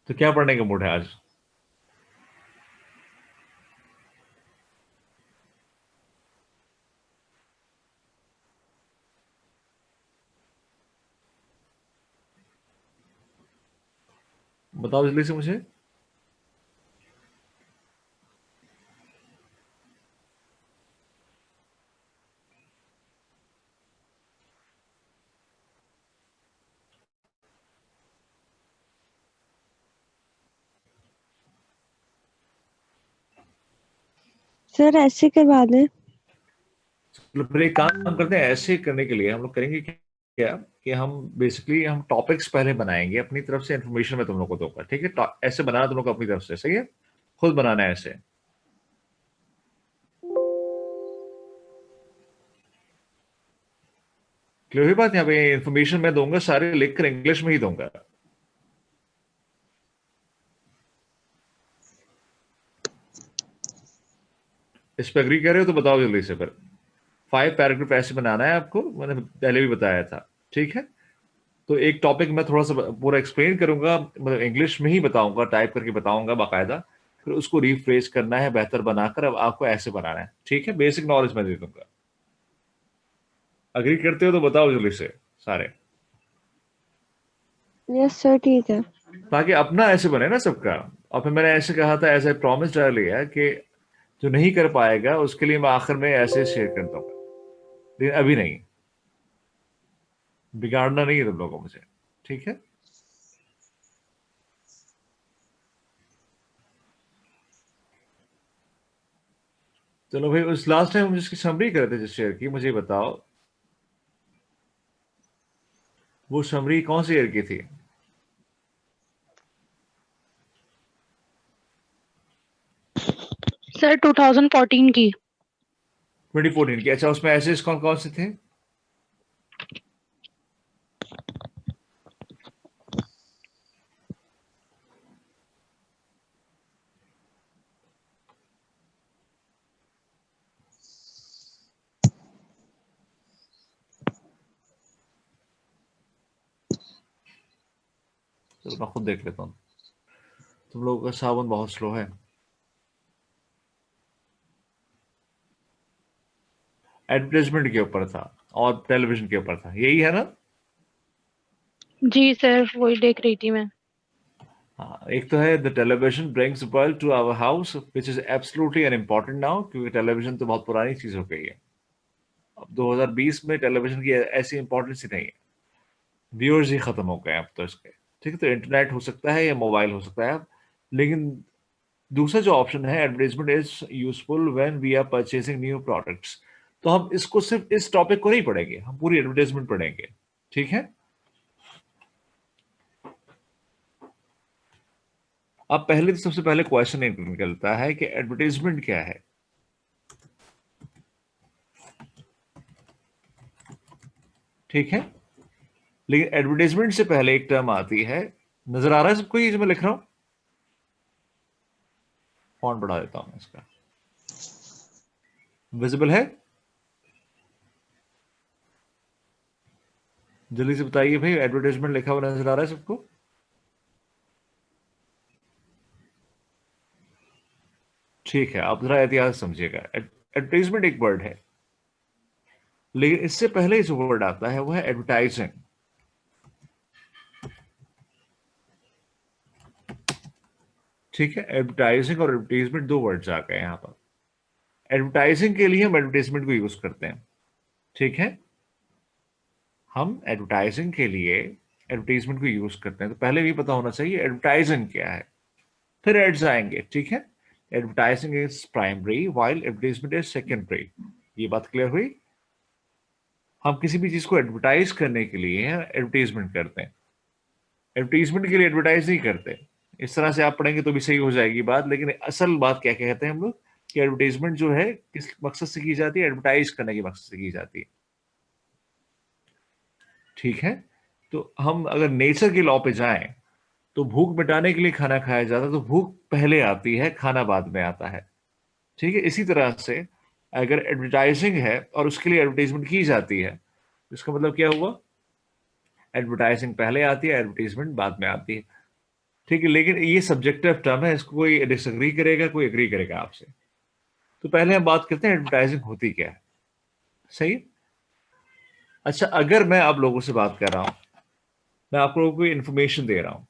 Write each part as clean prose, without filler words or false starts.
तो क्या पढ़ने का मूड है आज? बताओ जल्दी से मुझे। सर ऐसे करवा दें। चलो फिर एक काम करते हैं, ऐसे करने के लिए हम लोग करेंगे क्या कि हम बेसिकली हम टॉपिक्स पहले बनाएंगे, अपनी तरफ से इन्फॉर्मेशन मैं तुम लोग को दूंगा, ठीक है? ऐसे बनाना तुम लोग को अपनी तरफ से, सही है? खुद बनाना है ऐसे। क्लियर हुई बात? यहाँ पे इन्फॉर्मेशन मैं दूंगा, सारे लिख कर इंग्लिश में ही दूंगा। इस पर एग्री कर रहे हो तो बताओ जल्दी से फिर। 5 पैराग्राफ ऐसे बनाना है आपको, मैंने पहले भी बताया था, ठीक है? तो एक टॉपिक मैं थोड़ा सा पूरा एक्सप्लेन करूंगा, मतलब इंग्लिश में ही बताऊंगा, टाइप करके बताऊंगा बाकायदा। फिर उसको रिफ्रेश करना है बेहतर बनाकर, अब आपको ऐसे बनाना है, ठीक है? बेसिक नॉलेज मैं दे दूंगा। अग्री करते हो तो बताओ जल्दी से सारे, यस सर, ठीक है। ताकि अपना ऐसे बने ना सबका। और फिर मैंने ऐसे कहा था, ऐसे प्रॉमिस डाल लिया कि जो नहीं कर पाएगा उसके लिए मैं आखिर में ऐसे शेयर कर दूंगा, लेकिन अभी नहीं। बिगाड़ना नहीं है तुम लोगों को मुझे, ठीक है? चलो भाई, उस लास्ट टाइम हम जिसकी समरी कर रहे थे, जिस शेयर की, मुझे बताओ वो समरी कौन सी ईयर की थी? सर 2014 की। 2014 की। अच्छा, उसमें ऐसे कौन कौन से थे? चलो मैं खुद देख लेता हूँ। तुम लोगों का सावन बहुत स्लो है। एडवर्टाइजमेंट के ऊपर था और टेलीविजन के ऊपर था, यही है ना? जी सर, वही देख रही थी मैं। हाँ, एक तो है the television brings world to our house, which is absolutely unimportant now, क्योंकि टेलीविजन तो बहुत पुरानी चीज हो गई है। अब 2020 में टेलीविजन की ऐसी इंपॉर्टेंस ही नहीं है। व्यूअर्स ही खत्म हो गए अब तो इसके। ठीक है, तो इंटरनेट हो सकता है या मोबाइल हो सकता है अब, लेकिन दूसरा जो ऑप्शन है, advertisement is useful when we are purchasing new products. तो हम इसको सिर्फ इस टॉपिक को नहीं पढ़ेंगे, हम पूरी एडवर्टाइजमेंट पढ़ेंगे, ठीक है? अब पहले तो सबसे पहले क्वेश्चन निकलता है कि एडवर्टाइजमेंट क्या है, ठीक है? लेकिन एडवर्टाइजमेंट से पहले एक टर्म आती है, नजर आ रहा है सबको ये जो मैं लिख रहा हूं? फॉन्ट बढ़ा देता हूं मैं इसका। विजिबल है? जल्दी से बताइए भाई, एडवर्टाइजमेंट लिखा हुआ नजर आ रहा है सबको? ठीक है, आप जरा एहतियात समझिएगा। एडवर्टाइजमेंट एक वर्ड है, लेकिन इससे पहले जो वर्ड आता है वो है एडवर्टाइजिंग। ठीक है, एडवर्टाइजिंग और एडवर्टाइजमेंट दो वर्ड्स आ गए यहाँ पर। एडवर्टाइजिंग के लिए हम एडवर्टाइजमेंट को यूज करते हैं, ठीक है? हम एडवर्टाइजिंग के लिए एडवर्टाइजमेंट को यूज करते हैं, तो पहले भी पता होना चाहिए एडवर्टाइजिंग क्या है, फिर एड्स आएंगे, ठीक है? Advertising is primary while advertisement is secondary. ये बात क्लियर हुई? हम किसी भी चीज को एडवर्टाइज करने के लिए एडवर्टाइजमेंट करते हैं, एडवर्टाइजमेंट के लिए एडवर्टाइज नहीं करते। इस तरह से आप पढ़ेंगे तो भी सही हो जाएगी बात, लेकिन असल बात क्या कहते हैं हम लोग कि एडवर्टाइजमेंट जो है किस मकसद से की जाती है? एडवर्टाइज करने के मकसद से की जाती है, ठीक है? तो हम अगर नेचर के लॉ पे जाएं, तो भूख मिटाने के लिए खाना खाया जाता है, तो भूख पहले आती है, खाना बाद में आता है, ठीक है? इसी तरह से अगर एडवर्टाइजिंग है और उसके लिए एडवर्टाइजमेंट की जाती है, तो इसका मतलब क्या हुआ? एडवर्टाइजिंग पहले आती है, एडवर्टाइजमेंट बाद में आती है। ठीक है, लेकिन ये सब्जेक्टिव टर्म है, इसको कोई डिसएग्री करेगा, कोई एग्री करेगा आपसे। तो पहले हम बात करते हैं एडवर्टाइजिंग होती क्या है। सही है? अच्छा, अगर मैं आप लोगों से बात कर रहा हूं, मैं आप लोगों को कोई इन्फॉर्मेशन दे रहा हूं,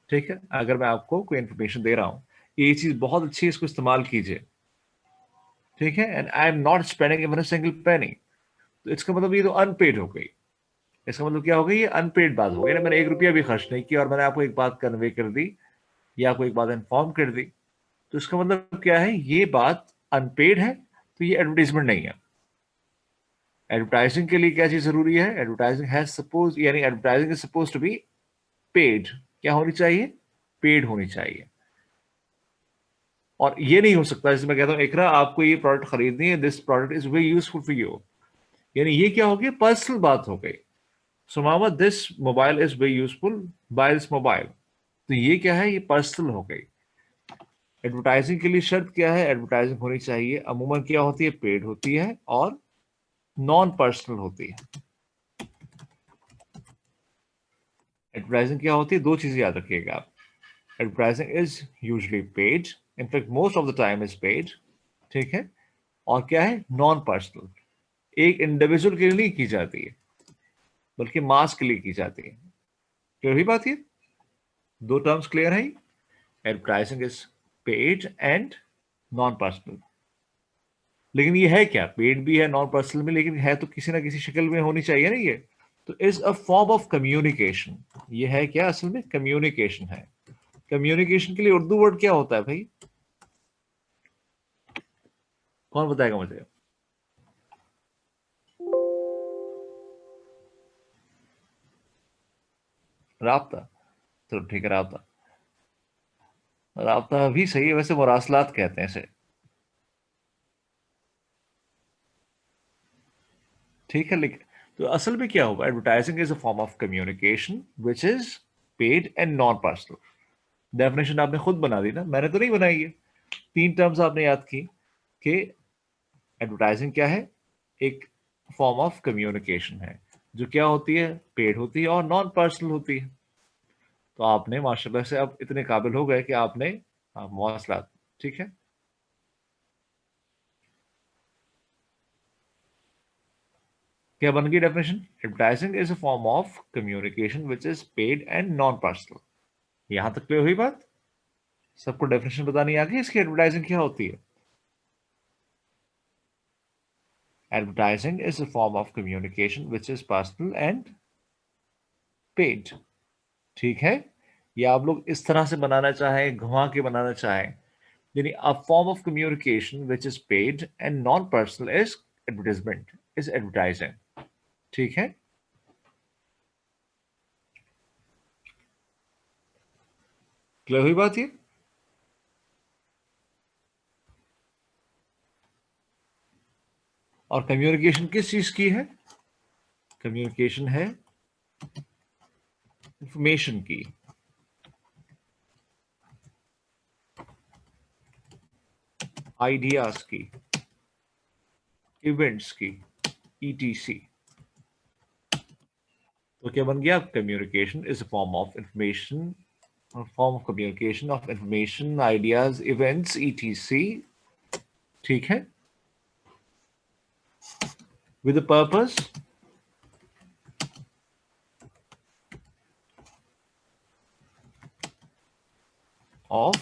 ठीक है, अगर मैं आपको कोई इन्फॉर्मेशन दे रहा हूं, ये चीज बहुत अच्छी है, इसको इस्तेमाल कीजिए, ठीक है, and I am not spending even a single penny, तो इसका मतलब ये तो अनपेड हो गई। इसका मतलब क्या हो गई? ये अनपेड बात हो गई ना, मैंने 1 रुपया भी खर्च नहीं किया और मैंने आपको एक बात कन्वे कर दी या आपको एक बात इन्फॉर्म कर दी, तो इसका मतलब क्या है? ये बात अनपेड है, तो ये एडवर्टाइजमेंट नहीं है। एडवर्टाइजिंग के लिए क्या चीज जरूरी है? एडवर्टाइजिंग हैज सपोज, यानी advertising is suppose to be paid. क्या होनी चाहिए? पेड होनी चाहिए। और ये नहीं हो सकता जैसे मैं कहता हूँ इकरा आपको ये प्रोडक्ट खरीदनी है, this product is very useful for you, यानी ये क्या हो गया? पर्सनल बात हो गई। सो मामा this mobile is very useful, buy this mobile, तो ये क्या है? ये पर्सनल हो गई। एडवर्टाइजिंग के लिए शर्त क्या है? एडवर्टाइजिंग होनी चाहिए, अमूमन क्या होती है? पेड होती है और नॉन पर्सनल होती है। एडवर्टाइजिंग क्या होती है? दो चीजें याद रखिएगा आप। Advertising is usually paid, in fact most of the time is paid, ठीक है, और क्या है? नॉन पर्सनल, एक इंडिविजुअल के लिए नहीं की जाती है, बल्कि मास के लिए की जाती है। क्लियर हुई बात? ये दो टर्म्स क्लियर है? Advertising is paid and non personal. लेकिन ये है क्या? पेड भी है नॉन पर्सनल में, लेकिन है तो किसी ना किसी शक्ल में होनी चाहिए ना ये। तो is a form of communication. ये है क्या? असल में कम्युनिकेशन है। कम्युनिकेशन के लिए उर्दू वर्ड क्या होता है भाई? कौन बताएगा मुझे? राब्ता। चलो ठीक है, राब्ता। राब्ता भी सही है, वैसे मुरासलात कहते हैं इसे। ठीक है, लेकिन तो असल में क्या होगा? Advertising is a form of communication which is paid and non personal. Definition आपने खुद बना दी ना, मैंने तो नहीं बनाई है। 3 टर्म्स आपने याद की कि एडवर्टाइजिंग क्या है? एक फॉर्म ऑफ कम्युनिकेशन है जो क्या होती है? पेड होती है और नॉन पर्सनल होती है। तो आपने माशाल्लाह से अब इतने काबिल हो गए कि आपने मवासलात, ठीक है, क्या बन गई definition? Advertising is a form of communication which is paid and non personal. यहां तक क्लियर हुई बात? सबको डेफिनेशन बतानी आ गई इसकी? एडवर्टाइजिंग क्या होती है? Advertising is a form of communication which is personal and paid. ठीक है, या आप लोग इस तरह से बनाना चाहें, घुमा के बनाना चाहें, यानी अ form of communication which is paid and non personal is advertisement, is advertising. ठीक है, क्लियर हुई बात ये? और कम्युनिकेशन किस चीज की है? कम्युनिकेशन है इंफॉर्मेशन की, आइडियाज की, इवेंट्स की, ईटीसी। तो क्या बन गया? Communication is a form of information, form of communication of information, ideas, events, etc. ठीक है, with the purpose of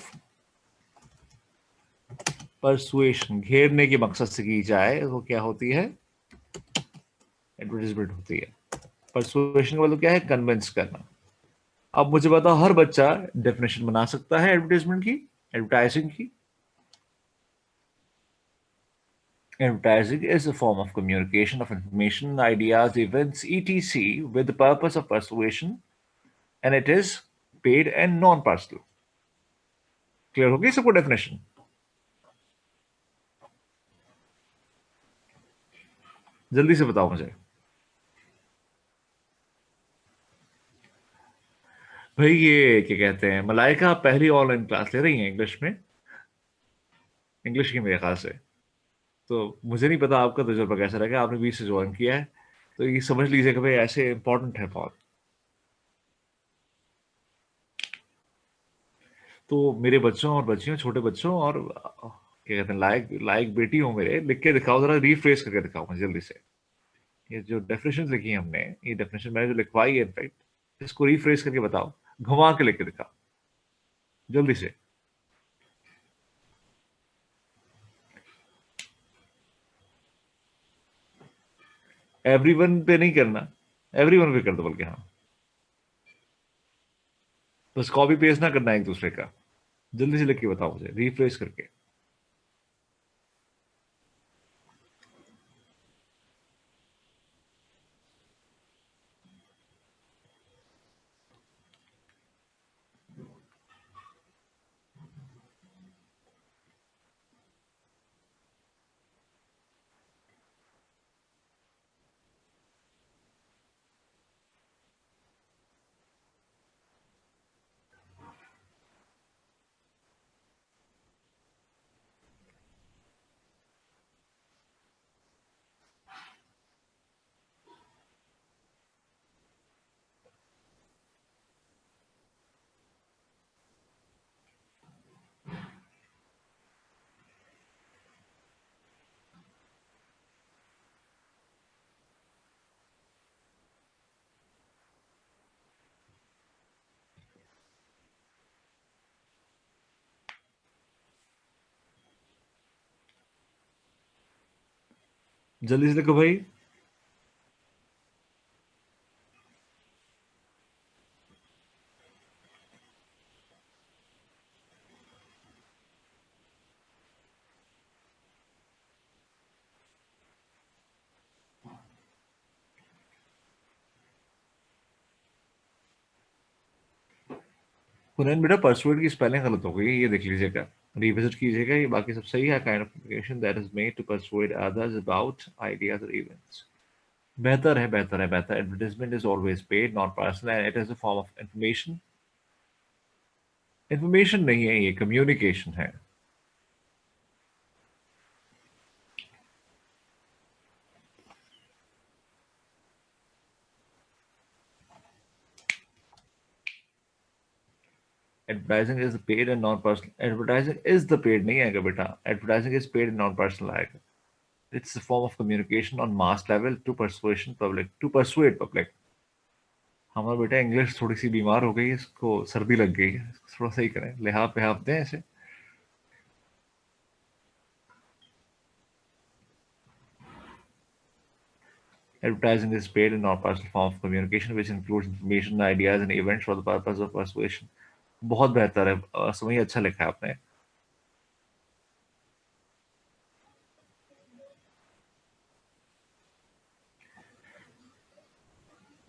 persuasion, घेरने के मकसद से की जाए वो क्या होती है? एडवर्टाइजमेंट होती है। परसुएशन का मतलब क्या है? कन्विंस करना। अब मुझे बताओ, हर बच्चा डेफिनेशन बना सकता है एडवर्टाइजमेंट की, एडवर्टाइजिंग की? Advertising is a form of communication of information, ideas, events, etc., with the purpose of persuasion, and it is paid and non-personal. Clear हो गई सबको डेफिनेशन? जल्दी से बताओ मुझे भाई। ये क्या कहते हैं, मलाइका आप पहली ऑनलाइन क्लास ले रही हैं इंग्लिश में, इंग्लिश की मेरे ख्याल से। तो मुझे नहीं पता आपका तजुर्बा कैसा रहेगा, आपने 20 से ज्वाइन किया है, तो ये समझ लीजिए कि भाई ऐसे इंपॉर्टेंट है बहुत। तो मेरे बच्चों और बच्चियों, छोटे बच्चों और क्या कहते हैं, लायक लायक बेटी हो मेरे, लिख के दिखाओ, जरा रीफ्रेश करके दिखाओ मुझे जल्दी से। ये जो डेफिनेशन लिखी है हमने, ये डेफिनेशन मैंने जो लिखवाई है इनफैक्ट, इसको रीफ्रेश करके बताओ, घुमा के लिख के दिखाओ जल्दी से। एवरीवन पे नहीं करना, एवरीवन पे कर दो बल्कि, हाँ, बस कॉपी पेस्ट ना करना एक दूसरे का। जल्दी से लिख के बताओ मुझे रीफ्रेश करके। जल्दी से लिखो भाई। पुनः बेटा परसुएट की स्पेलिंग गलत हो गई है, ये देख लीजिएगा, रिविजिट कीजिएगा, ये बाकी सब सही है। Kind of communication that is made to persuade others about ideas और इवेंट्स। बेहतर है, बेहतर है, बेहतर। Advertisement is always paid not personal and it is a form of information. Information नहीं है, ये कम्युनिकेशन है। Advertising is paid and non personal. Advertising is the paid नहीं आएगा बेटा, advertising is paid and non personal आएगा। It's a form of communication on mass level to persuasion public, to persuade public. हमारा बेटा English थोड़ी सी बीमार हो गई है, इसको सर्दी लग गई है, इसको थोड़ा सही करें, लिहाफ पे दें ऐसे। Advertising is paid and non-personal form of communication which includes information, ideas and events for the purpose of persuasion. बहुत बेहतर है, समझिए, अच्छा लिखा है आपने।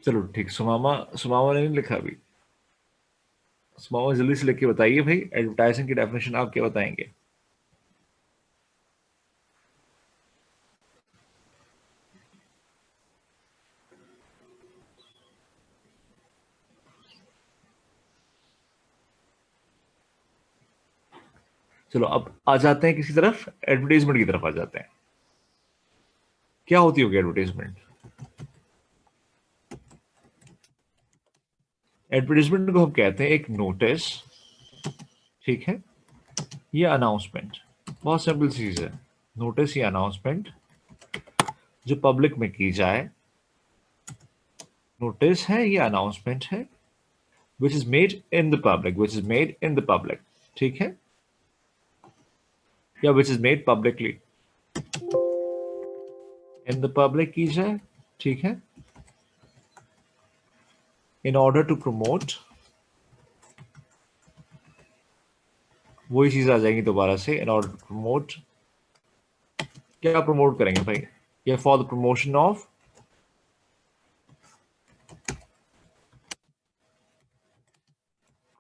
चलो ठीक, सुमामा, सुमामा ने नहीं लिखा अभी। सुमामा जल्दी से लिख के बताइए भाई, एडवर्टाइजिंग की डेफिनेशन आप क्या बताएंगे? चलो अब आ जाते हैं किसी तरफ, एडवर्टाइजमेंट की तरफ आ जाते हैं। क्या होती होगी एडवर्टाइजमेंट? एडवर्टाइजमेंट को हम कहते हैं एक नोटिस, ठीक है, ये अनाउंसमेंट। बहुत सिंपल चीज है, नोटिस या अनाउंसमेंट जो पब्लिक में की जाए। नोटिस है, ये अनाउंसमेंट है, which is made in the public, which is made in the public, ठीक है, या which is made publicly, in the public की जाए, ठीक है, in order to promote, वही चीज आ जाएगी दोबारा से, in order to promote, क्या प्रमोट करेंगे भाई? ये for the promotion of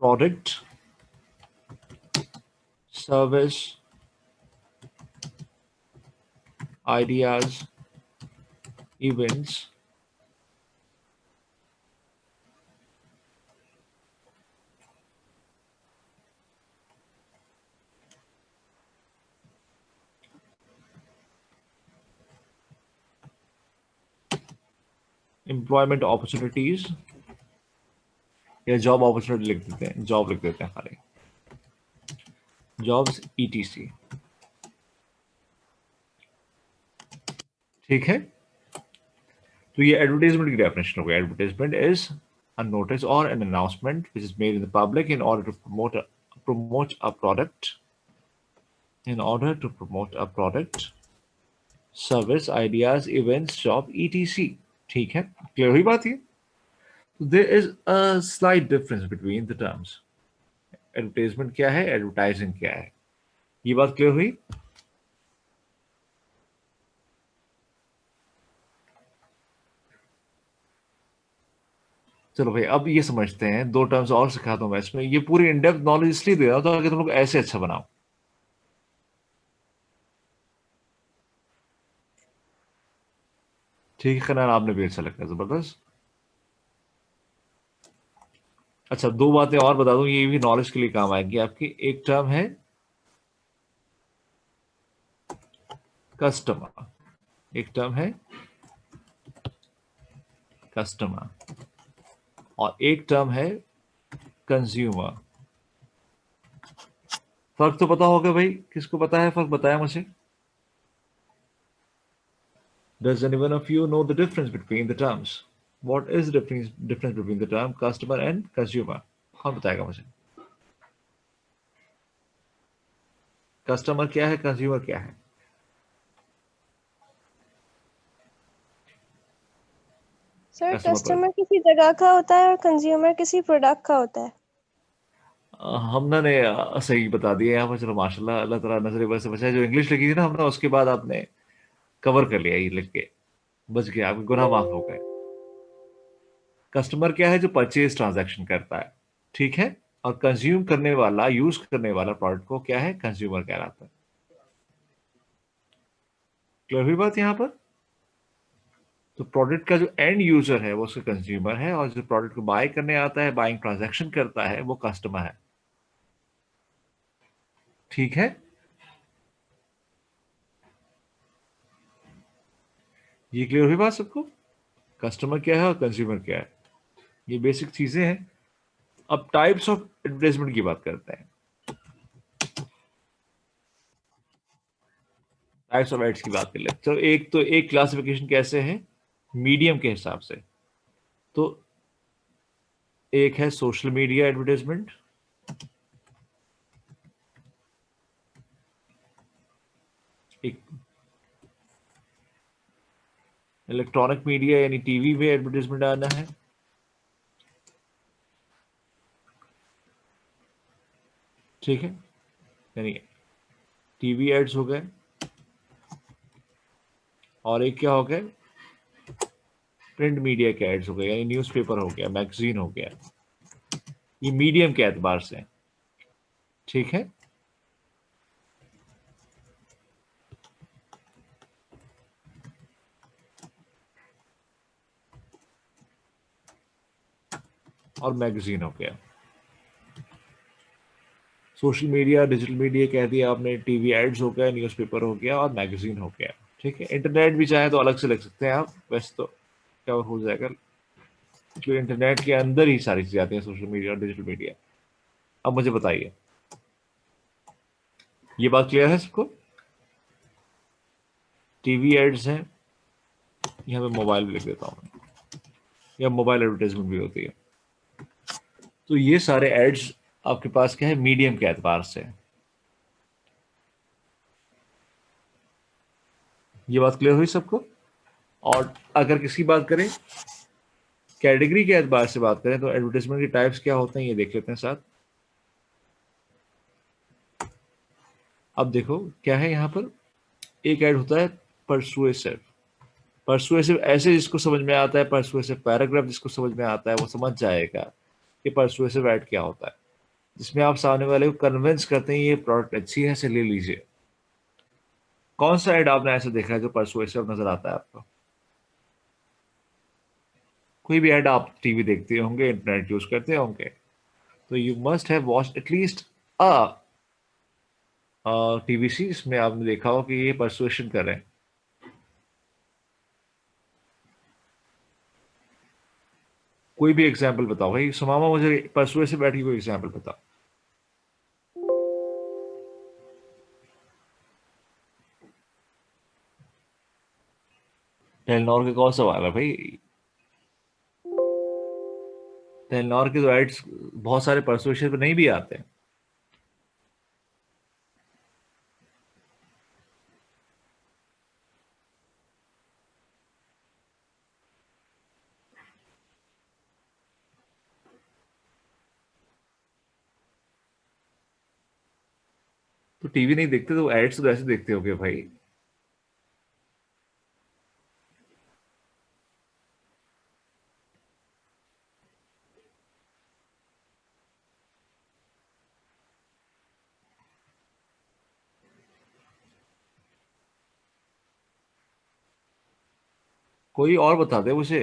product, service, ideas, events, employment opportunities, या जॉब अपॉर्चुनिटी लिख देते हैं, जॉब लिख देते हैं खाली। Jobs ETC। ठीक है, तो ये एडवर्टाइजमेंट की डेफिनेशन हो गई। Advertisement is a notice or an announcement which is made in the public in order to promote a product, service, ideas, events, job, etc। ठीक है, क्लियर हुई बात ये? There is a slight difference between the terms. Advertisement क्या है, advertising क्या है, ये बात क्लियर हुई? चलो भाई, अब ये समझते हैं, दो टर्म्स और सिखाता हूं मैं इसमें। ये पूरी इन डेप्थ नॉलेज इसलिए दे रहा हूं ताकि तुम लोग ऐसे अच्छा बनाओ। ठीक है खनान, आपने भी अच्छा लगता है, जबरदस्त। अच्छा, दो बातें और बता दूं, ये भी नॉलेज के लिए काम आएगी आपकी। एक टर्म है कस्टमर, एक टर्म है कस्टमर, और एक टर्म है कंज्यूमर। फर्क तो पता होगा भाई, किसको पता है फर्क, बताया मुझे। Does anyone of you know the difference between the terms? What is the difference between the term customer and consumer? कौन बताएगा मुझे? कस्टमर क्या है, कंज्यूमर क्या है? सर कस्टमर पर कस्टमर किसी जगह का होता है और कंज्यूमर किसी प्रोडक्ट का होता है। हमने ने सही बता दिया यहाँ पर। चलो माशाल्लाह, अल्लाह ताला नजर बद से बचाए। जो इंग्लिश लिखी थी ना हमने, उसके बाद आपने कवर कर लिया ये लिख के, बच गया, आपके गुनाह माफ हो गए। कस्टमर क्या है, जो परचेज ट्रांजैक्शन करता है, ठीक है। और कंज्यूम करने वाला, यूज करने वाला प्रोडक्ट को क्या है, कंज्यूमर कहलाता है। क्लियर हुई बात यहाँ पर? तो प्रोडक्ट का जो एंड यूजर है वो उसका कंज्यूमर है, और जो प्रोडक्ट को बाय करने आता है, बाइंग ट्रांजैक्शन करता है, वो कस्टमर है। ठीक है, ये क्लियर हुई बात सबको? कस्टमर क्या है और कंज्यूमर क्या है, ये बेसिक चीजें हैं। अब टाइप्स ऑफ एडवर्टाइजमेंट की बात करते हैं। टाइप्स ऑफ एड्स की बात कर लेते हैं। चलो, एक तो एक क्लासिफिकेशन कैसे है, मीडियम के हिसाब से। तो एक है सोशल मीडिया एडवर्टाइजमेंट, एक इलेक्ट्रॉनिक मीडिया यानी टीवी में एडवर्टाइजमेंट आना है, ठीक है, यानी टीवी एड्स हो गए। और एक क्या हो गया, प्रिंट मीडिया के एड्स हो गए, यानी न्यूज़पेपर हो गया, मैगजीन हो गया। ये मीडियम के एतबार से, ठीक है। और मैगजीन हो गया। सोशल मीडिया, डिजिटल मीडिया कह दिया आपने, टीवी एड्स हो गया, न्यूज़पेपर हो गया, और मैगजीन हो गया, ठीक है। इंटरनेट भी चाहे तो अलग से लिख सकते हैं आप, वैसे तो क्या हो जाएगा, क्योंकि इंटरनेट के अंदर ही सारी चीजें आती हैं, सोशल मीडिया और डिजिटल मीडिया। अब मुझे बताइए, ये बात क्लियर है सबको? टीवी एड्स हैं, यहाँ पे मोबाइल भी लिख देता हूँ मैं, या मोबाइल एडवर्टाइजमेंट भी होती है। तो ये सारे एड्स आपके पास क्या है, मीडियम के एतबार से। ये बात क्लियर हुई सबको? और अगर किसी बात करें, कैटेगरी के एतबार से बात करें, तो एडवर्टाइजमेंट के टाइप्स क्या होते हैं ये देख लेते हैं साथ। अब देखो क्या है यहाँ पर, एक ऐड होता है परसुएसिव। परसुएसिव ऐसे जिसको समझ में आता है, परसुएसिव पैराग्राफ जिसको समझ में आता है वो समझ जाएगा कि परसुएसिव ऐड क्या होता है, जिसमें आप सामने वाले को कन्विंस करते हैं ये प्रोडक्ट अच्छी है, इसे ले लीजिए। कौन सा ऐड आपने ऐसा देखा है जो परसुएसिव नजर आता है आपको? कोई भी ऐड, आप टीवी देखते होंगे, इंटरनेट यूज करते होंगे, तो you must have watched at least a TVC जिसमें आपने देखा हो कि ये परसुएशन कर रहे हैं। कोई भी एग्जाम्पल बताओ भाई, सुमामा मुझे परसुएसिव ऐड की कोई एग्जाम्पल बताओ। टेलीनॉर का कौन सवाल है भाई? टेलीनॉर के तो एड्स बहुत सारे परसुएशन पे नहीं भी आते हैं। तो टीवी नहीं देखते तो एड्स तो ऐसे देखते होगे भाई। कोई और बता दे मुझे।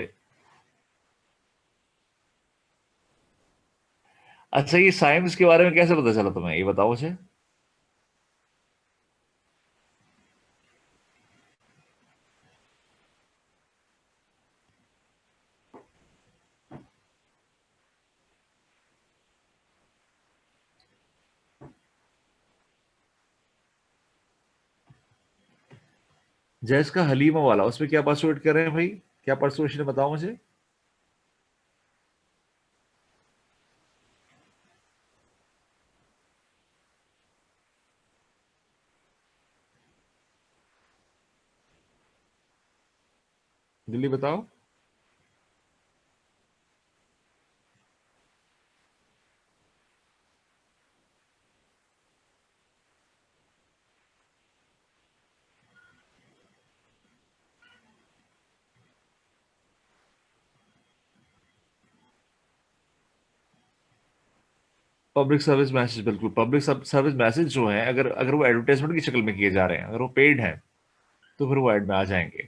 अच्छा, ये साइंस के बारे में कैसे पता चला तुम्हें, ये बताओ मुझे। जैस का हलीमा वाला, उसमें क्या परसुएट कर रहे हैं भाई? क्या परसुएशन है, बताओ मुझे। जल्दी बताओ। पब्लिक सर्विस मैसेज, बिल्कुल। पब्लिक सर्विस मैसेज जो है, अगर अगर वो एडवर्टाइजमेंट की शक्ल में किए जा रहे हैं, अगर वो पेड हैं, तो फिर वो ऐड में आ जाएंगे।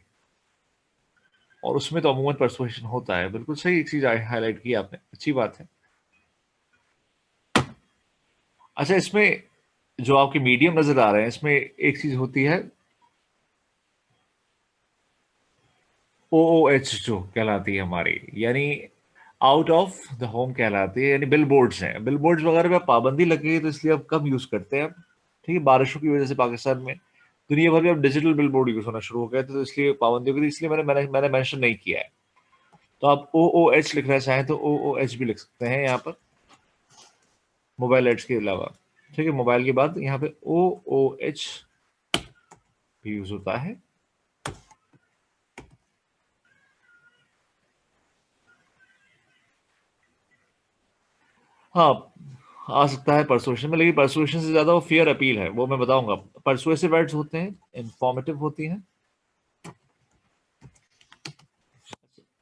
और उसमें तो अमूमन परसुएशन होता है। बिल्कुल सही एक चीज हाईलाइट की आपने, अच्छी बात है। अच्छा, इसमें जो आपके मीडियम नजर आ रहे हैं, इसमें एक चीज होती है, OOH जो कहलाती है हमारी, यानी आउट ऑफ द होम कहलाती है, यानी बिल बोर्ड्स हैं। बिल बोर्ड्स वगैरह पे पाबंदी लग गई है, तो इसलिए अब कम यूज करते हैं। ठीक है, बारिशों की वजह से पाकिस्तान में दुनिया भर में अब डिजिटल बिल बोर्ड यूज होना शुरू हो गया, तो इसलिए पाबंदी हो गई थी, इसलिए मैंने मेंशन नहीं किया है। तो आप OOH लिखना चाहें तो OOH भी लिख सकते हैं यहाँ पर, मोबाइल एड्स के अलावा। ठीक है, मोबाइल के बाद यहाँ पे OOH भी यूज होता है। हाँ, आ सकता है परसुएशन में, लेकिन परसुएशन से ज्यादा वो फियर अपील है, वो मैं बताऊंगा। परसुएसिव एड्स होते हैं, इंफॉर्मेटिव होती हैं।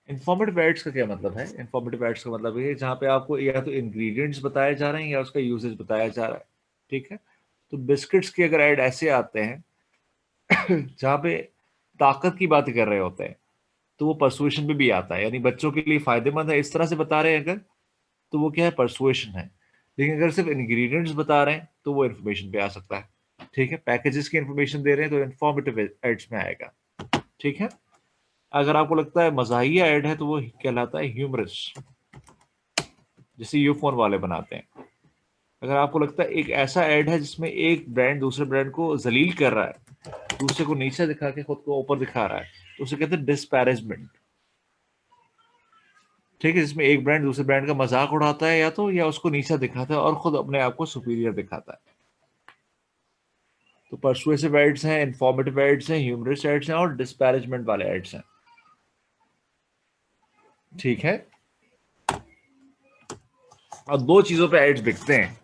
इंफॉर्मेटिव एड्स का क्या मतलब है? इंफॉर्मेटिव एड्स का मतलब ये है जहाँ पे आपको या तो इंग्रेडिएंट्स बताए जा रहे हैं या उसका यूसेज बताया जा रहा है। ठीक है, तो बिस्किट्स के अगर ऐड ऐसे आते हैं जहाँ पे ताकत की बात कर रहे होते हैं, तो वो परसुएशन पे भी आता है, यानी बच्चों के लिए फायदेमंद है इस तरह से बता रहे हैं अगर, तो वो क्या है, परसुएशन है। लेकिन अगर सिर्फ इंग्रेडिएंट्स बता रहे हैं तो वो इन्फॉर्मेशन पे आ सकता है। ठीक है, पैकेजेस की इन्फॉर्मेशन दे रहे हैं तो इन्फॉर्मेटिव एड्स में आएगा। ठीक है, अगर आपको लगता है मज़ाहिया ऐड है तो वो कहलाता है ह्यूमरस, जैसे यूफोन वाले बनाते हैं। अगर आपको लगता है एक ऐसा ऐड है जिसमें एक ब्रांड दूसरे ब्रांड को जलील कर रहा है, दूसरे को नीचे दिखा के खुद को ऊपर दिखा रहा है, तो उसे कहते हैं डिस्पैरेजमेंट। ठीक है, जिसमें एक ब्रांड दूसरे ब्रांड का मजाक उड़ाता है, या उसको नीचा दिखाता है और खुद अपने आप को सुपीरियर दिखाता है। तो परसुएसिव एड्स हैं, इंफॉर्मेटिव एड्स हैं, ह्यूमरस एड्स हैं और डिस्पैरेजमेंट वाले एड्स हैं। ठीक है, और दो चीजों पे एड्स बिकते हैं।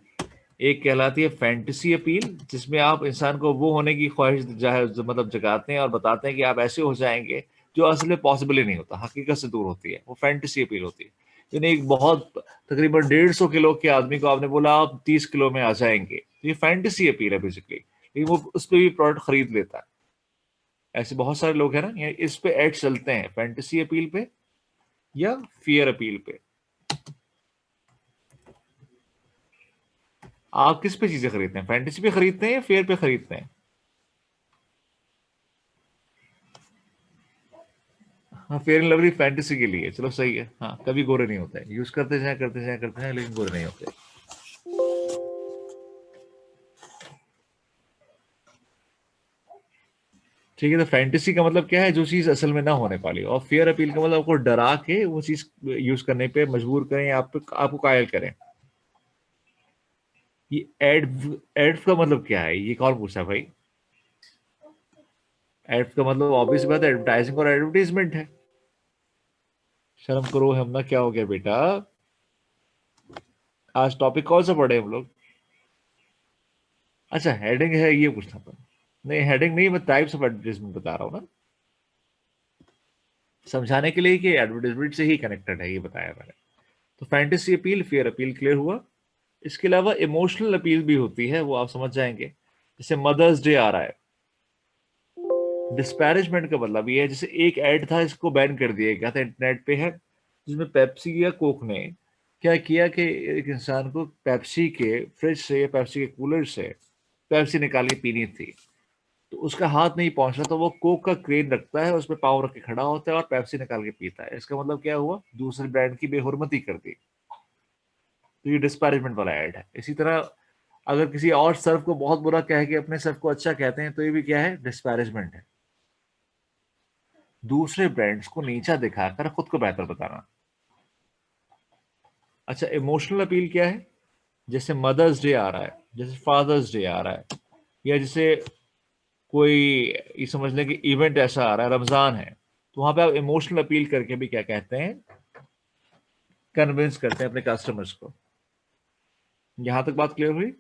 एक कहलाती है फैंटेसी अपील, जिसमें आप इंसान को वो होने की ख्वाहिश मतलब जगाते हैं और बताते हैं कि आप ऐसे हो जाएंगे, जो असल में पॉसिबल ही नहीं होता, हकीकत से दूर होती है। वो फैंटेसी अपील होती है। यानी एक बहुत तकरीबन 150 किलो के आदमी को आपने बोला आप 30 किलो में आ जाएंगे, तो ये फैंटेसी अपील है बेसिकली, लेकिन वो उस पर भी प्रोडक्ट खरीद लेता है। ऐसे बहुत सारे लोग हैं ना, ये इस पे एड चलते हैं, फैंटेसी अपील पे या फियर अपील पे। आप किस पे चीजें खरीदते हैं, फैंटेसी पे खरीदते हैं या फेयर पे खरीदते हैं? हाँ, फेयर एंड लवली फैंटेसी के लिए, चलो सही है। हाँ, कभी गोरे नहीं होते, यूज करते जाए करते जाए करते जाए, लेकिन गोरे नहीं होते। ठीक है। तो फैंटेसी का मतलब क्या है, जो चीज असल में ना होने वाली, और फियर अपील का मतलब आपको डरा के वो चीज यूज करने पे मजबूर करें, आपको कायल करें। ये एड का मतलब क्या है, ये कौन पूछा भाई? एड का मतलब ऑब्वियस बात है एडवर्टाइजिंग और एडवर्टीजमेंट है। शर्म करो, हम ना, क्या हो गया बेटा? आज टॉपिक कौन सा पढ़े हम लोग? अच्छा, हेडिंग है ये पूछना था। नहीं, हेडिंग नहीं, मैं टाइप्स ऑफ एडवर्टीजमेंट बता रहा हूँ ना, समझाने के लिए कि एडवर्टीजमेंट से ही कनेक्टेड है, ये बताया मैंने। तो fantasy appeal, fear appeal clear हुआ। इसके अलावा इमोशनल अपील भी होती है, वो आप समझ जाएंगे। जैसे मदर्स डे आ रहा है, डिस्पैरेजमेंट का मतलब ये है, जैसे एक ऐड था, इसको बैन कर दिया गया था, इंटरनेट पे है, जिसमें पेप्सी या कोक ने क्या किया कि एक इंसान को पेप्सी के फ्रिज से या पेप्सी के कूलर से पेप्सी निकाल के पीनी थी, तो उसका हाथ नहीं पहुंच रहा, तो वो कोक का क्रेन रखता है, उसमें पाँव रख के खड़ा होता है और पेप्सी निकाल के पीता है। इसका मतलब क्या हुआ, दूसरे ब्रांड की बेहुरमती कर दी। तो ये डिस्पैरेजमेंट वाला ऐड है। इसी तरह अगर किसी और सर्व को बहुत बुरा कह के अपने सर्व को अच्छा कहते हैं, तो ये भी क्या है, डिस्पैरेजमेंट है। दूसरे ब्रांड्स को नीचा दिखाकर खुद को बेहतर बताना। अच्छा, इमोशनल अपील क्या है? जैसे मदर्स डे आ रहा है, जैसे फादर्स डे आ रहा है, या जैसे कोई, ये समझ लें कि इवेंट ऐसा आ रहा है, रमजान है, तो वहां पे आप इमोशनल अपील करके भी क्या कहते हैं, कन्विंस करते हैं अपने कस्टमर्स को। यहां तक बात क्लियर हुई?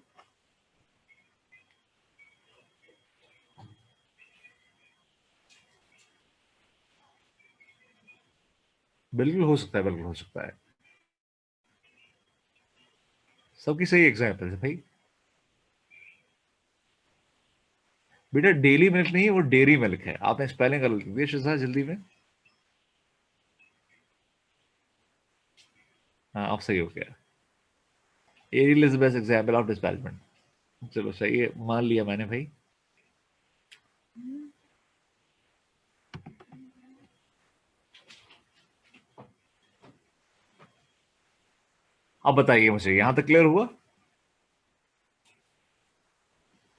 बिल्कुल हो सकता है, बिल्कुल हो सकता है। सबकी सही एग्जाम्पल है भाई। बेटा डेली मिल्क नहीं है, वो डेयरी मिल्क है, आपने स्पेलिंग गलत लिख दिया शिजा जल्दी में। हाँ, अब सही हो गया। Ariel is the best example of dispatchment. चलो सही है, मान लिया मैंने भाई। अब बताइए मुझे, यहां तक क्लियर हुआ?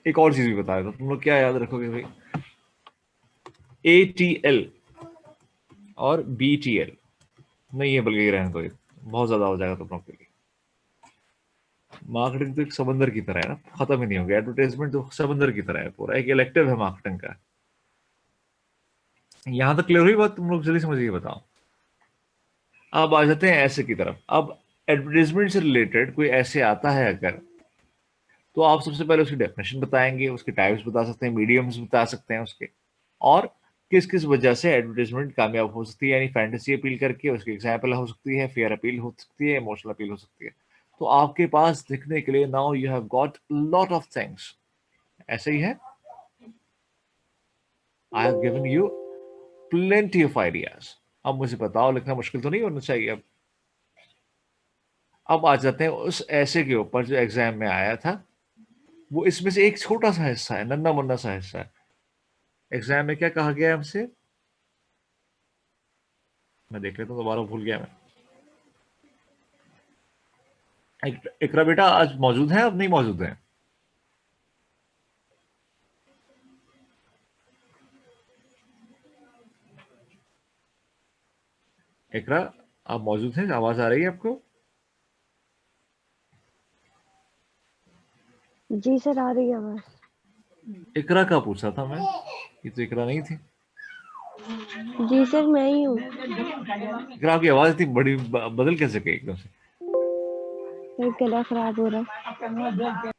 एक और चीज भी बताया था, तुम लोग क्या याद रखोगे भाई? ATL और BTL नहीं है, बल्कि रहने दो, ये बहुत ज्यादा हो जाएगा तुम लोग के लिए। मार्केटिंग तो एक समंदर की तरह है ना, खत्म ही नहीं होगा। एडवर्टाइजमेंट तो समंदर की तरह है, पूरा एक इलेक्टिव है मार्केटिंग का। यहां तक क्लियर हुई बात? तुम लोग जल्दी समझिए, बताओ। अब आ जाते हैं ऐसे की तरफ। अब एडवर्टाइजमेंट से रिलेटेड कोई ऐसे आता है अगर, तो आप सबसे पहले उसकी डेफिनेशन बताएंगे, उसके टाइप्स बता सकते हैं, मीडियम्स बता सकते हैं उसके, और किस किस वजह से एडवर्टाइजमेंट कामयाब हो सकती है, यानी फैंटेसी अपील करके उसकी एग्जाम्पल हो सकती है, फेयर अपील हो सकती है, इमोशनल अपील हो सकती है। तो आपके पास दिखने के लिए now you have got lot of things. ऐसे ही है, I have given you plenty of ideas. अब मुझे बताओ, लिखना मुश्किल तो नहीं होना चाहिए। अब आ जाते हैं उस ऐसे के ऊपर जो एग्जाम में आया था। वो इसमें से एक छोटा सा हिस्सा है, नन्ना मुन्ना सा हिस्सा है। एग्जाम में क्या कहा गया है हमसे, मैं देख लेता हूँ, दोबारा भूल गया मैं। इकरा बेटा आज मौजूद है, अब नहीं मौजूद है? इकरा, आप मौजूद हैं? आवाज आ रही है आपको? जी सर, आ रही है आवाज। इकरा का पूछा था मैं, ये तो इकरा नहीं थी। जी सर, मैं ही हूँ। इकरा, आपकी आवाज इतनी बड़ी बदल कैसे गई एकदम से? सर गला खराब हो रहा है।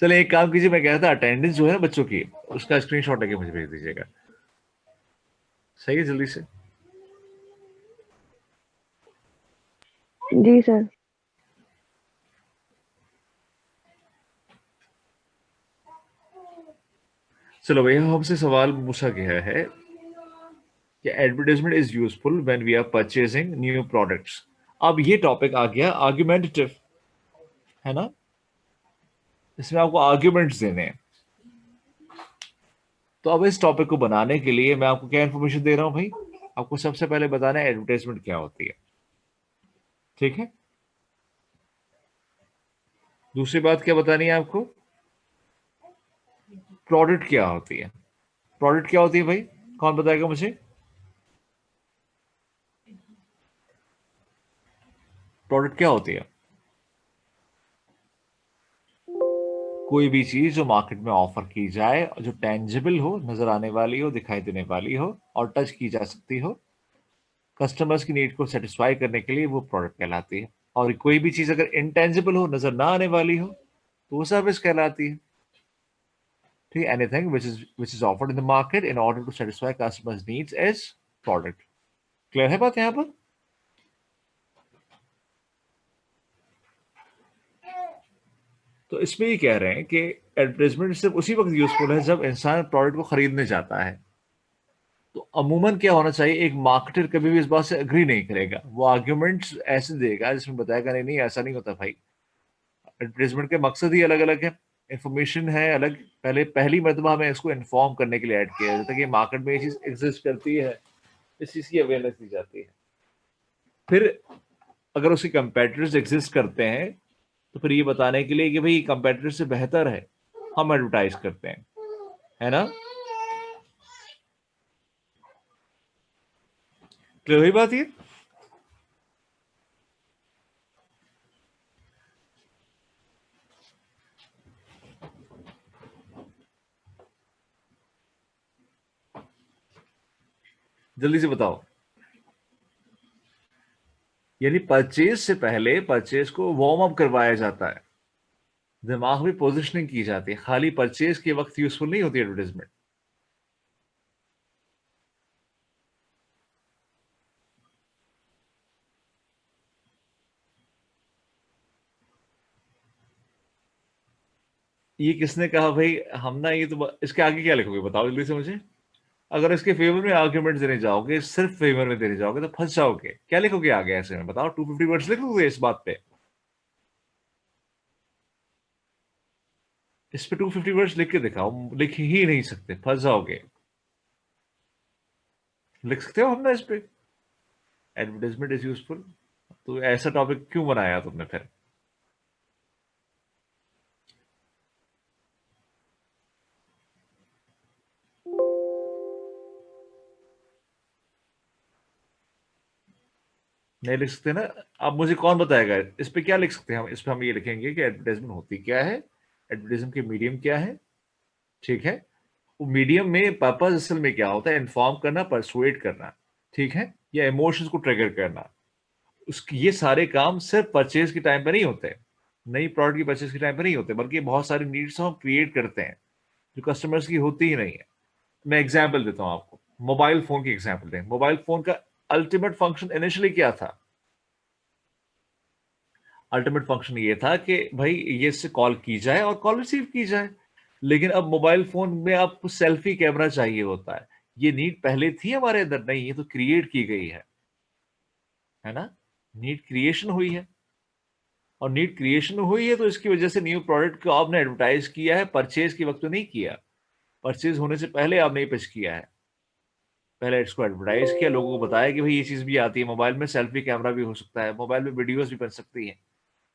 चले एक काम कीजिए, मैं कह रहा था अटेंडेंस जो है ना बच्चों की, उसका स्क्रीनशॉट लेके मुझे भेज दीजिएगा। सही है, जल्दी से। जी सर। चलो भैया, हमसे सवाल पूछा गया है कि advertisement is useful when we are purchasing new products. अब ये टॉपिक आ गया आर्ग्यूमेंटेटिव, है ना? इसमें आपको आर्ग्यूमेंट्स देने हैं। तो अब इस टॉपिक को बनाने के लिए मैं आपको क्या इन्फॉर्मेशन दे रहा हूं भाई? आपको सबसे पहले बताना है एडवर्टाइजमेंट क्या होती है, ठीक है? दूसरी बात क्या बतानी है आपको, प्रोडक्ट क्या होती है। प्रोडक्ट क्या होती है भाई, कौन बताएगा मुझे? प्रोडक्ट क्या होती है? कोई भी चीज जो मार्केट में ऑफर की जाए, जो टेंजिबल हो, नजर आने वाली हो, दिखाई देने वाली हो और टच की जा सकती हो, कस्टमर्स की नीड को सेटिस्फाई करने के लिए, वो प्रोडक्ट कहलाती है। और कोई भी चीज अगर इंटेंजिबल हो, नजर ना आने वाली हो, तो वो सर्विस कहलाती है। ठीक है, anything which is offered in the market in order to satisfy customers needs is product। Clear है बात यहाँ पर? तो इसमें ये कह रहे हैं कि एडवर्टाइजमेंट सिर्फ उसी वक्त यूजफुल है जब इंसान प्रोडक्ट को खरीदने जाता है। तो अमूमन क्या होना चाहिए, एक मार्केटर कभी भी इस बात से अग्री नहीं करेगा, वो आर्ग्यूमेंट्स ऐसे देगा जिसमें बताएगा नहीं नहीं ऐसा नहीं होता भाई, एडवर्टाइजमेंट के मकसद ही अलग अलग है, इंफॉर्मेशन है अलग। पहले पहली मरतबा हमें इसको इन्फॉर्म करने के लिए ऐड किया जाता है कि मार्केट में ये चीज एग्जिस्ट करती है, इस चीज की अवेयरनेस दी जाती है। फिर अगर उसके कंपेटिटर्स एग्जिस्ट करते हैं, तो फिर ये बताने के लिए कि भाई कंपेटिटर से बेहतर है, हम एडवर्टाइज करते हैं, है ना? क्लियर हुई बात ये? जल्दी से बताओ। यानी परचेज से पहले परचेज को वार्म अप करवाया जाता है, दिमाग में पोजिशनिंग की जाती है, खाली परचेज के वक्त यूजफुल नहीं होती एडवर्टाइजमेंट। ये किसने कहा भाई? हम ना, ये तो इसके आगे क्या लिखोगे बताओ जल्दी से मुझे। अगर इसके फेवर में आर्ग्यूमेंट देने जाओगे, सिर्फ फेवर में देने जाओगे तो फंस जाओगे। क्या लिखोगे आगे ऐसे में बताओ? 250 वर्ड्स लिखोगे इस बात पे? इस पे 250 वर्ड्स लिख के दिखाओ, लिख ही नहीं सकते, फंस जाओगे। लिख सकते हो हम ना इस पे, एडवर्टाइजमेंट इज यूजफुल। तो ऐसा टॉपिक क्यों बनाया तुमने फिर? नहीं लिख सकते ना? अब मुझे कौन बताएगा इस पे क्या लिख सकते हैं हम? इस पे हम ये लिखेंगे कि एडवर्टाइजमेंट होती क्या है, एडवर्टाइजमेंट के मीडियम क्या है। ठीक है, वो मीडियम में पर्पज असल में क्या होता है? इन्फॉर्म करना, परसुएट करना, ठीक है, या इमोशंस को ट्रिगर करना। उसकी ये सारे काम सिर्फ परचेज के टाइम पे नहीं होते, नई प्रोडक्ट की परचेज के टाइम पे नहीं होते, बल्कि बहुत सारी नीड्स हम क्रिएट करते हैं जो कस्टमर्स की होती ही नहीं है। मैं एग्जाम्पल देता हूँ आपको, मोबाइल फोन की एग्जाम्पल दें। मोबाइल फोन का अल्टीमेट फंक्शन इनिशियली क्या था? अल्टीमेट फंक्शन ये था कि भाई ये इससे कॉल की जाए और कॉल रिसीव की जाए। लेकिन अब मोबाइल फोन में आपको सेल्फी कैमरा चाहिए होता है। ये नीड पहले थी हमारे अंदर? नहीं, ये तो क्रिएट की गई है ना? नीड क्रिएशन हुई है, और नीड क्रिएशन हुई है तो इसकी वजह से न्यू प्रोडक्ट को आपने एडवर्टाइज किया है, परचेज के वक्त तो नहीं किया। परचेज होने से पहले आपने पिच किया है, पहले इसको एडवर्टाइज किया, लोगों को बताया कि भाई ये चीज भी आती है, मोबाइल में सेल्फी कैमरा भी हो सकता है, मोबाइल में वीडियोस भी बन सकती हैं।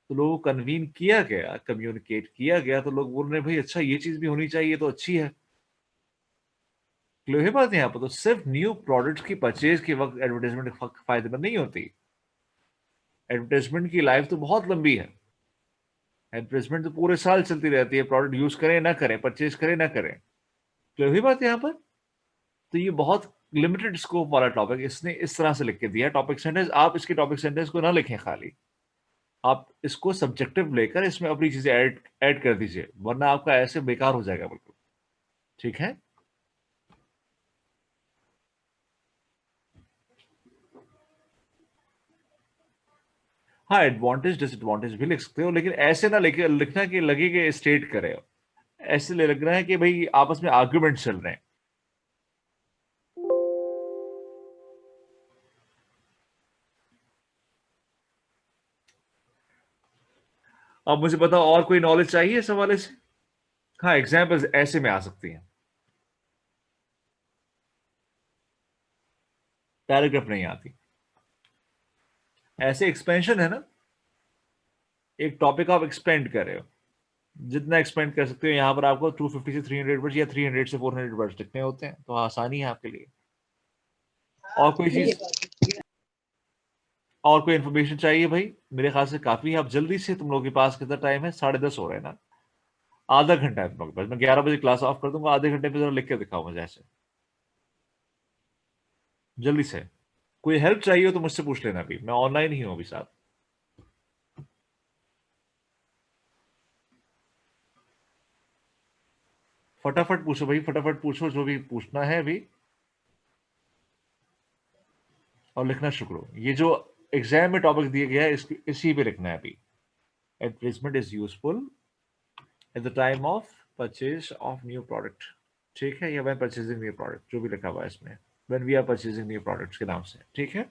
तो लोगों को कन्वीन किया गया, कम्युनिकेट किया गया, तो लोग बोल रहे हैं भाई अच्छा ये चीज भी होनी चाहिए, तो अच्छी है। क्लियर है बात यहाँ पर? तो सिर्फ न्यू प्रोडक्ट्स की परचेज के वक्त एडवर्टाइजमेंट फायदेमंद नहीं होती। एडवर्टाइजमेंट की लाइफ तो बहुत लंबी है, एडवर्टाइजमेंट तो पूरे साल चलती रहती है, प्रोडक्ट यूज करें ना करें, परचेज करें ना करें। क्लियर हुई बात यहाँ पर? तो ये बहुत लिमिटेड स्कोप वाला टॉपिक इसने इस तरह से लिख के दिया टॉपिक सेंटेंस। आप इसके टॉपिक सेंटेंस को ना लिखें खाली, आप इसको सब्जेक्टिव लेकर इसमें अपनी चीजें ऐड ऐड कर दीजिए, वरना आपका ऐसे बेकार हो जाएगा बिल्कुल। ठीक है? हाँ, एडवांटेज डिसएडवांटेज भी लिख सकते हो, लेकिन ऐसे ना लिखे लिखना कि लगे कि स्टेट करे हो। ऐसे लग रहा है कि भाई आपस में आर्ग्यूमेंट चल रहे हैं। अब मुझे बताओ और कोई नॉलेज चाहिए इस हवाले से? हाँ, एग्जाम्पल्स ऐसे में आ सकती हैं, पैराग्राफ नहीं आती। ऐसे एक्सपेंशन है ना, एक टॉपिक आप एक्सपेंड कर रहे हो, जितना एक्सपेंड कर सकते हो। यहाँ पर आपको 250 से 300 वर्ड्स या 300 से 400 वर्ड्स लिखने होते हैं, तो आसानी है आपके लिए। और कोई चीज, और कोई इन्फॉर्मेशन चाहिए भाई? मेरे ख्याल से काफी है। अब जल्दी से, तुम लोगों के पास कितना टाइम है? 10:30 हो रहे हैं ना, आधा घंटा है तुम लोगों के पास। मैं 11 बजे क्लास ऑफ कर दूंगा, आधे घंटे में जरा लिख के दिखाओ मुझे ऐसे, जल्दी से। कोई हेल्प चाहिए हो तो मुझसे पूछ लेना, अभी मैं ऑनलाइन ही हूँ अभी साथ। फटाफट पूछो भाई, फटाफट पूछो जो भी पूछना है अभी, और लिखना शुरू करो। ये जो एग्जाम में टॉपिक दिया गया है इसी पे लिखना है अभी। Advertisement is useful at the time of purchase of new product. ठीक है, या व्हेन परचेजिंग न्यू प्रोडक्ट, जो भी लिखा हुआ है इसमें, when we are purchasing new products के नाम से। ठीक है,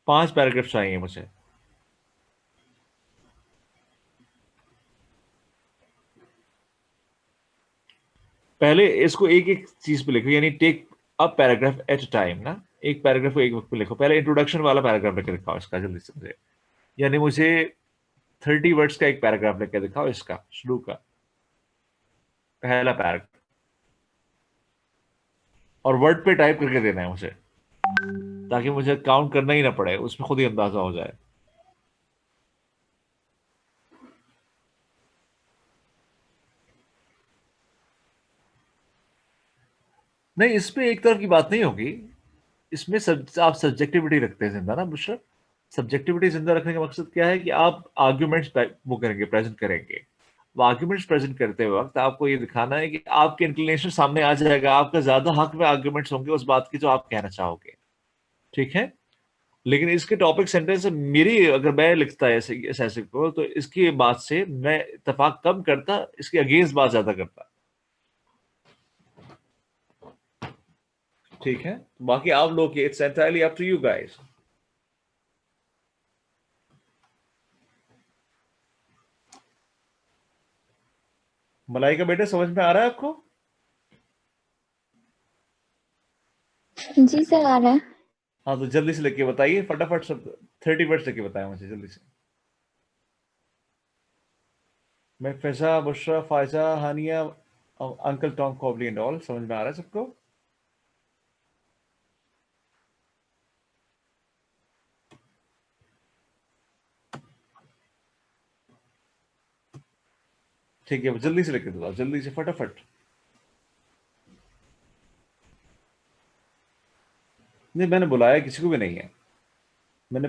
5 पैराग्राफ चाहिए मुझे। पहले इसको एक एक चीज पे लिखो, यानी take a paragraph at a time ना। एक पैराग्राफ को एक वक्त पे लिखो। पहले इंट्रोडक्शन वाला पैराग्राफ लिख के दिखाओ इसका, जल्दी से मुझे। यानी मुझे 30 वर्ड्स का एक पैराग्राफ लिख के दिखाओ इसका, शुरू का पहला पैराग्राफ, और वर्ड पे टाइप करके देना है मुझे, ताकि मुझे काउंट करना ही ना पड़े, उसमें खुद ही अंदाजा हो जाए। नहीं, इसमें एक तरफ की बात नहीं होगी। इसमें आप सब्जेक्टिविटी रखते हैं जिंदा ना बुशरा। सब्जेक्टिविटी जिंदा रखने का मकसद क्या है कि आप आर्ग्यूमेंट्स वो करेंगे, प्रेजेंट करेंगे। वो आर्ग्यूमेंट्स प्रेजेंट करते वक्त आपको ये दिखाना है कि आपके इंक्लिनेशन सामने आ जाएगा, आपका ज्यादा हक में आर्ग्यूमेंट्स होंगे उस बात की जो आप कहना चाहोगे। ठीक है, लेकिन इसके टॉपिक सेंटेंस मेरी, अगर मैं लिखता है ऐसे ऐसे को, तो इसकी बात से मैं इत्तेफाक कम करता, इसके अगेंस्ट बात ज्यादा करता। ठीक है, बाकी आप लोग, it's entirely up to you guys. मलाई का बेटा, समझ में आ रहा है आपको? जी सर, आ रहा है। हाँ, तो जल्दी से लिख के बताइए फटाफट सब। 30 वर्ड्स लिख के बताया मुझे जल्दी से। मैं फैजा, बुशरा, फायजा, हानिया, अंकल टॉम, कॉबली एंड ऑल। समझ में आ रहा है सबको? ठीक है, जल्दी से लिख के बताओ, जल्दी से फटाफट। नहीं, मैंने बुलाया किसी को भी नहीं है। मैंने